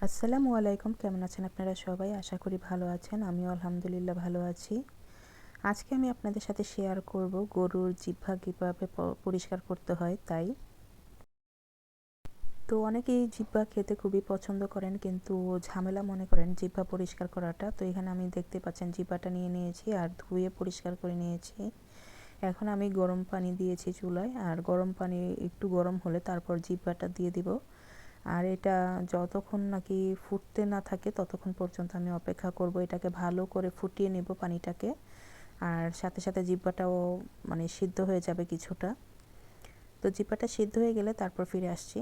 আসসালামু আলাইকুম। কেমন আছেন আপনারা সবাই? আশা করি ভালো আছেন। আমিও আলহামদুলিল্লাহ ভালো আছি। আজকে আমি আপনাদের সাথে শেয়ার করব গরুর জিহ্বা কীভাবে পরিষ্কার করতে হয় তাই। তো অনেকেই জিহ্বা খেতে খুবই পছন্দ করেন, কিন্তু ঝামেলা মনে করেন জিহ্বা পরিষ্কার করাটা। তো এখানে আমি দেখতে পাচ্ছেন জিহ্বাটা নিয়ে নিয়েছি আর ধুয়ে পরিষ্কার করে নিয়েছি। এখন আমি গরম পানি দিয়েছি চুলায়, আর গরম পানি একটু গরম হলে তারপর জিহ্বাটা দিয়ে দিব। আর এটা যতক্ষণ নাকি ফুটতে না থাকে ততক্ষণ পর্যন্ত আমি অপেক্ষা করব। এটাকে ভালো করে ফুটিয়ে নেব পানিটাকে, আর সাথে সাথে জিহ্বাটাও মানে সিদ্ধ হয়ে যাবে কিছুটা। তো জিহ্বাটা সিদ্ধ হয়ে গেলে তারপর ফিরে আসছি।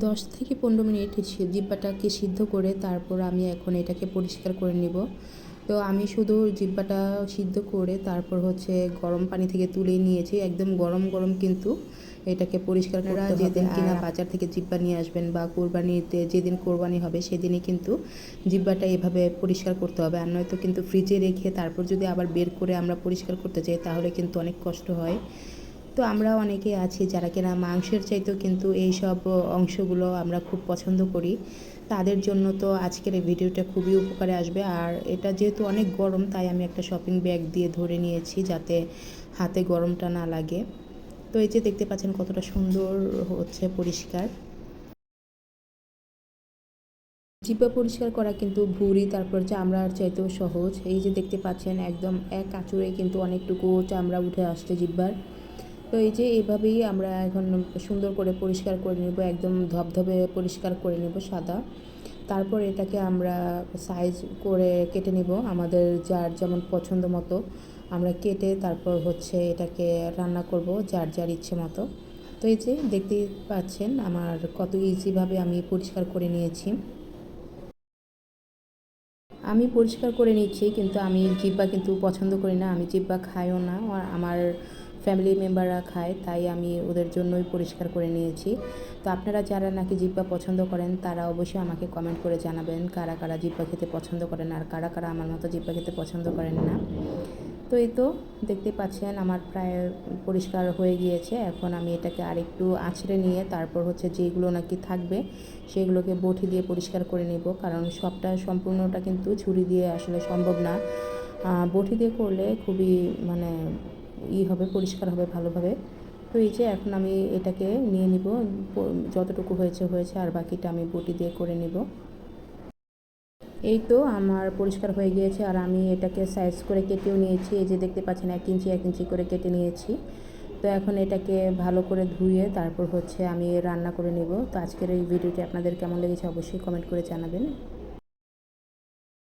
10 থেকে 15 মিনিট জিহ্বাটাকে সিদ্ধ করে তারপর আমি এখন এটাকে পরিষ্কার করে নিব। তো আমি শুধু জিহ্বাটা সিদ্ধ করে তারপর হচ্ছে গরম পানি থেকে তুলে নিয়েছি। একদম গরম গরম কিন্তু এটাকে পরিষ্কার করতে হবে। যেদিন কিনা বাজার থেকে জিহ্বা নিয়ে আসবেন বা কোরবানিতে যেদিন কোরবানি হবে সেদিনই কিন্তু জিহ্বাটা এভাবে পরিষ্কার করতে হবে। আর নয়তো কিন্তু ফ্রিজে রেখে তারপর যদি আবার বের করে আমরা পরিষ্কার করতে চাই তাহলে কিন্তু অনেক কষ্ট হয়। তো আমরা অনেকে আছি যারা কিনা মাংসের চাইতেও কিন্তু এই সব অংশগুলো আমরা খুব পছন্দ করি। তাদের জন্য তো আজকের এই ভিডিওটা খুবই উপকারে আসবে। আর এটা যেহেতু অনেক গরম তাই আমি একটা শপিং ব্যাগ দিয়ে ধরে নিয়েছি যাতে হাতে গরমটা না লাগে। তো এই যে দেখতে পাচ্ছেন কতটা সুন্দর হচ্ছে পরিষ্কার। জিহ্বা পরিষ্কার করা কিন্তু ভুঁড়ি তারপর চামড়ার চাইতেও সহজ। এই যে দেখতে পাচ্ছেন একদম এক আঁচড়ে কিন্তু অনেকটুকু চামড়া উঠে আসছে জিহ্বার। তো এই যে এভাবেই আমরা এখন সুন্দর করে পরিষ্কার করে নেব, একদম ধবধবে পরিষ্কার করে নেব সাদা। তারপর এটাকে আমরা সাইজ করে কেটে নেব আমাদের যার যেমন পছন্দ মতো আমরা কেটে তারপর হচ্ছে এটাকে রান্না করব যার যার ইচ্ছে মতো। তো এই যে দেখতেই পাচ্ছেন আমার কত ইজিভাবে আমি পরিষ্কার করে নিয়েছি। আমি পরিষ্কার করে নিচ্ছি, কিন্তু আমি জিহ্বা কিন্তু পছন্দ করি না, আমি জিহ্বা খাইও না। আমার ফ্যামিলি মেম্বাররা খায় তাই আমি ওদের জন্যই পরিষ্কার করে নিয়েছি। তো আপনারা যারা নাকি জিহ্বা পছন্দ করেন তারা অবশ্যই আমাকে কমেন্ট করে জানাবেন কারা কারা জিহ্বা খেতে পছন্দ করেন আর কারা কারা আমার মতো জিহ্বা খেতে পছন্দ করেন না। তো এই তো দেখতে পাচ্ছেন আমার প্রায় পরিষ্কার হয়ে গিয়েছে। এখন আমি এটাকে আরেকটু আঁচড়ে নিয়ে তারপর হচ্ছে যেগুলো নাকি থাকবে সেগুলোকে বটি দিয়ে পরিষ্কার করে নেব, কারণ সবটা সম্পূর্ণটা কিন্তু ছুরি দিয়ে আসলে সম্ভব না। বটি দিয়ে করলে খুবই মানে হবে, পরিষ্কার হবে ভালোভাবে। তো এই যে এখন আমি এটাকে নিয়ে নিব, যতটুকু হয়েছে হয়েছে আর বাকিটা আমি বটি দিয়ে করে নিব। এই তো আমার পরিষ্কার হয়ে গিয়েছে আর আমি এটাকে সাইজ করে কেটেও নিয়েছি। এই যে দেখতে পাচ্ছেন 1 ইঞ্চি 1 ইঞ্চি করে কেটে নিয়েছি। তো এখন এটাকে ভালো করে ধুয়ে তারপর হচ্ছে আমি রান্না করে নেব। তো আজকের এই ভিডিওটি আপনাদের কেমন লেগেছে অবশ্যই কমেন্ট করে জানাবেন।